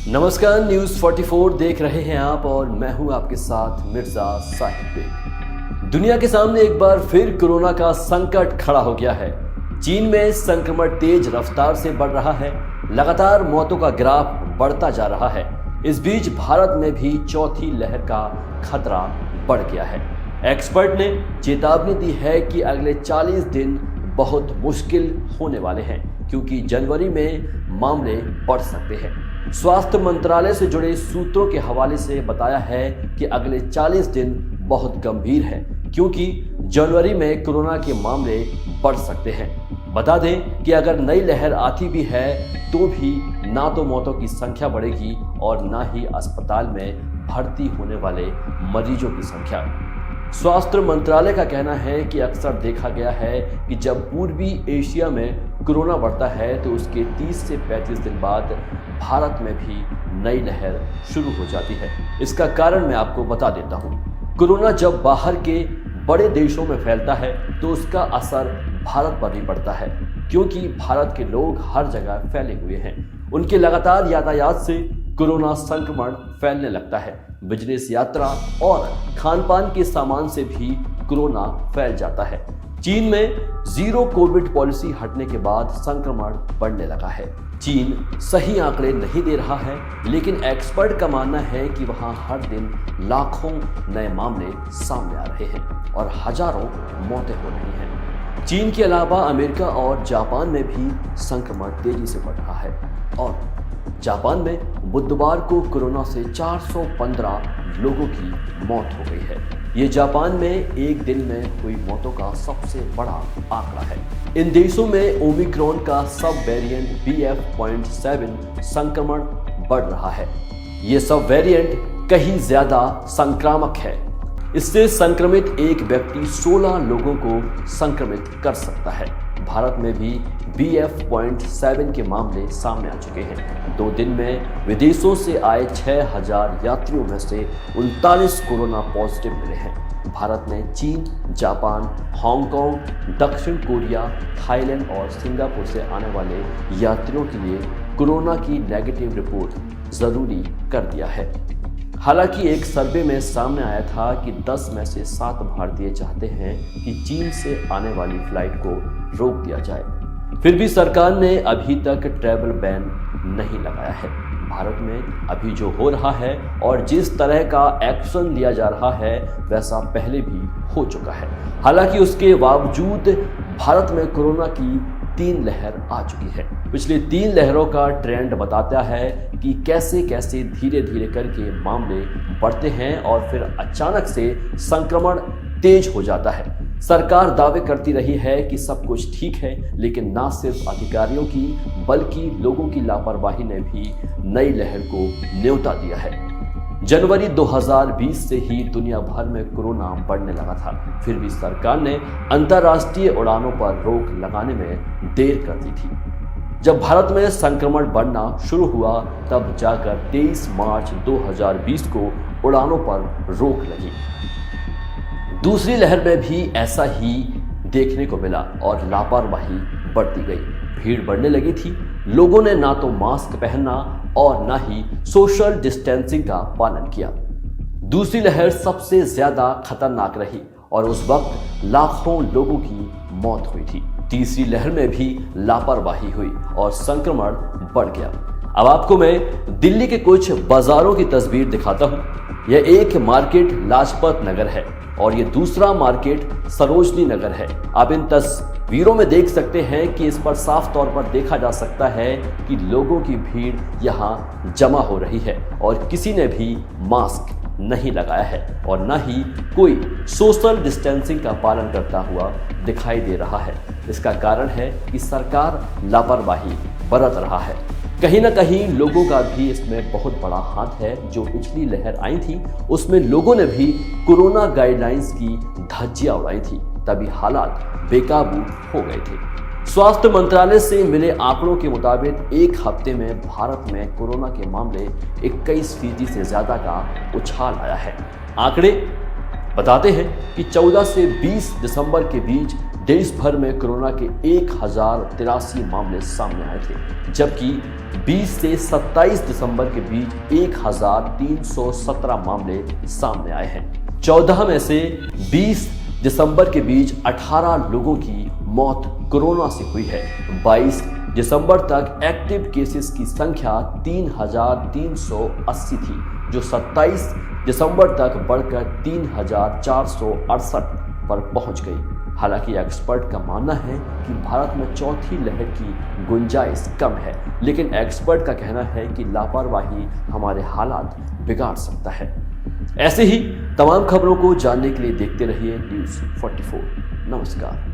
नमस्कार, न्यूज 44 देख रहे हैं आप और मैं हूं आपके साथ मिर्जा साहिब बेग। दुनिया के सामने एक बार फिर कोरोना का संकट खड़ा हो गया है। चीन में संक्रमण तेज रफ्तार से बढ़ रहा है, लगातार मौतों का ग्राफ बढ़ता जा रहा है। इस बीच भारत में भी चौथी लहर का खतरा बढ़ गया है। एक्सपर्ट ने चेतावनी दी है कि अगले 40 दिन बहुत मुश्किल होने वाले हैं, क्योंकि जनवरी में मामले बढ़ सकते हैं। स्वास्थ्य मंत्रालय से जुड़े सूत्रों के हवाले से बताया है कि अगले 40 दिन बहुत गंभीर है, क्योंकि जनवरी में कोरोना के मामले बढ़ सकते हैं। बता दें कि अगर नई लहर आती भी है तो भी ना तो मौतों की संख्या बढ़ेगी और ना ही अस्पताल में भर्ती होने वाले मरीजों की संख्या। स्वास्थ्य मंत्रालय का कहना है कि अक्सर देखा गया है कि जब पूर्वी एशिया में कोरोना बढ़ता है तो उसके 30 से 35 दिन बाद भारत में भी नई लहर शुरू हो जाती है। इसका कारण मैं आपको बता देता हूँ। कोरोना जब बाहर के बड़े देशों में फैलता है तो उसका असर भारत पर भी पड़ता है, क्योंकि भारत के लोग हर जगह फैले हुए हैं। उनके लगातार यातायात से कोरोना संक्रमण फैलने लगता है। बिजनेस, यात्रा और खान पान के सामान से भी कोरोना फैल जाता है। चीन में जीरो कोविड पॉलिसी हटने के बाद संक्रमण बढ़ने लगा है। चीन सही आंकड़े नहीं दे रहा है, लेकिन एक्सपर्ट का मानना है कि वहां हर दिन लाखों नए मामले सामने आ रहे हैं और हजारों मौतें हो रही हैं। चीन के अलावा अमेरिका और जापान में भी संक्रमण तेजी से बढ़ रहा है और जापान में बुधवार को कोरोना से 415 लोगों की मौत हो गई है। ये जापान में एक दिन में हुई मौतों का सबसे बड़ा आंकड़ा है। इन देशों में ओमिक्रॉन का सब वेरिएंट BF.7 संक्रमण बढ़ रहा है। ये सब वेरिएंट कहीं ज्यादा संक्रामक है। इससे संक्रमित एक व्यक्ति 16 लोगों को संक्रमित कर सकता है। भारत में भी BF.7 के मामले सामने आ चुके हैं। 2 दिन में विदेशों से आए 6000 यात्रियों में से 39 कोरोना पॉजिटिव मिले हैं। भारत में चीन, जापान, हांगकांग, दक्षिण कोरिया, थाईलैंड और सिंगापुर से आने वाले यात्रियों के लिए कोरोना की नेगेटिव रिपोर्ट जरूरी कर दिया है। हालांकि एक सर्वे में सामने आया था कि 10 में से 7 भारतीय चाहते हैं कि चीन से आने वाली फ्लाइट को रोक दिया जाए। फिर भी सरकार ने अभी तक ट्रैवल बैन नहीं लगाया है। भारत में अभी जो हो रहा है और जिस तरह का एक्शन लिया जा रहा है वैसा पहले भी हो चुका है। हालांकि उसके बावजूद भारत में कोरोना की 3 लहर आ चुकी है। पिछले 3 लहरों का ट्रेंड बताता है कि कैसे कैसे धीरे धीरे करके मामले बढ़ते हैं और फिर अचानक से संक्रमण तेज हो जाता है। सरकार दावे करती रही है कि सब कुछ ठीक है, लेकिन ना सिर्फ अधिकारियों की बल्कि लोगों की लापरवाही ने भी नई लहर को न्योता दिया है। जनवरी 2020 से ही दुनिया भर में कोरोना बढ़ने लगा था, फिर भी सरकार ने अंतर्राष्ट्रीय उड़ानों पर रोक लगाने में देर कर दी थी। जब भारत में संक्रमण बढ़ना शुरू हुआ तब जाकर 23 मार्च 2020 को उड़ानों पर रोक लगी। दूसरी लहर में भी ऐसा ही देखने को मिला और लापरवाही बढ़ती गई। भीड़ बढ़ने लगी थी। लोगों ने ना तो मास्क पहनना और ना ही सोशल डिस्टेंसिंग का पालन किया। दूसरी लहर सबसे ज्यादा खतरनाक रही और उस वक्त लाखों लोगों की मौत हुई थी। तीसरी लहर में भी लापरवाही हुई और संक्रमण बढ़ गया। अब आपको मैं दिल्ली के कुछ बाजारों की तस्वीर दिखाता हूं। यह एक मार्केट लाजपत नगर है और ये दूसरा मार्केट सरोजनी नगर है। आप इन तस्वीरों में देख सकते हैं कि इस पर साफ तौर पर देखा जा सकता है कि लोगों की भीड़ यहाँ जमा हो रही है और किसी ने भी मास्क नहीं लगाया है और न ही कोई सोशल डिस्टेंसिंग का पालन करता हुआ दिखाई दे रहा है। इसका कारण है कि सरकार लापरवाही बरत रहा है। कहीं ना कहीं लोगों का भी इसमें बहुत बड़ा हाथ है। जो पिछली लहर आई थी उसमें लोगों ने भी कोरोना गाइडलाइंस की धज्जियां उड़ाई थी, तभी हालात बेकाबू हो गए थे। स्वास्थ्य मंत्रालय से मिले आंकड़ों के मुताबिक एक हफ्ते में भारत में कोरोना के मामले 21% से ज्यादा का उछाल आया है। आंकड़े बताते हैं कि 14 से 20 दिसंबर के बीच देश भर में कोरोना के 1083 मामले सामने आए थे, जबकि 20 से 27 दिसंबर के बीच 1317 मामले सामने आए हैं। 14 में से 20 दिसंबर के बीच 18 लोगों की मौत कोरोना से हुई है। 22 दिसंबर तक एक्टिव केसेस की संख्या 3380 थी, जो 27 दिसंबर तक बढ़कर 3468 पर पहुंच गई। हालांकि एक्सपर्ट का मानना है कि भारत में चौथी लहर की गुंजाइश कम है, लेकिन एक्सपर्ट का कहना है कि लापरवाही हमारे हालात बिगाड़ सकता है। ऐसे ही तमाम खबरों को जानने के लिए देखते रहिए न्यूज़ 44। नमस्कार।